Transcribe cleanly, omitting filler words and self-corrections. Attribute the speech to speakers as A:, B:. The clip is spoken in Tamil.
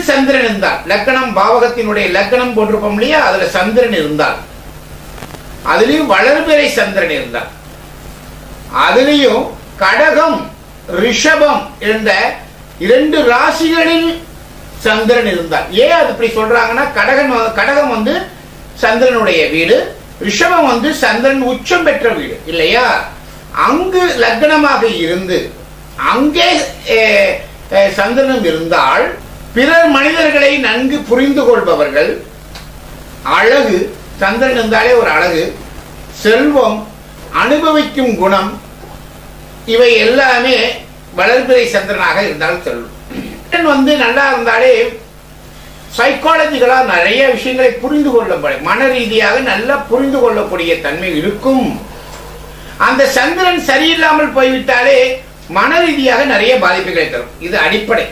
A: சந்திரன் இருந்தால், லக்கணம் பாவகத்தினுடைய லக்கணம் போட்டிருப்போம் இல்லையா, அதுல சந்திரன் இருந்தால், அதுலயும் வளர்பிறை சந்திரன் இருந்தால், அதுலயும் கடகம் ரிஷபம் இருந்த 2 ராசிகளில் சந்திரன் இருந்தால். ஏன் அது இப்படி சொல்றாங்கன்னா, கடகம் வந்து சந்திரனுடைய வீடு, ரிஷபம் வந்து சந்திரன் உச்சம் பெற்ற வீடு இல்லையா. அங்கு லக்னமாக இருந்து அங்கே சந்திரனும் இருந்தால் பிறர் மனிதர்களை நன்கு புரிந்து கொள்பவர்கள், அழகு, சந்திரன் இருந்தாலே ஒரு அழகு, செல்வம், அனுபவிக்கும் குணம், இவை எல்லாமே வளர்பிறை சந்திரனாக இருந்தால் செல்வம். வந்து நல்லா இருந்தாலே சைக்காலஜிகளா நிறைய விஷயங்களை புரிந்து கொள்ள, மன ரீதியாக நல்லா புரிந்து கொள்ளக்கூடிய தன்மை இருக்கும். அந்த சந்திரன் சரியில்லாமல் போய்விட்டாலே மன ரீதியாக நிறைய பாதிப்புகளை தரும். இது அடிப்படை.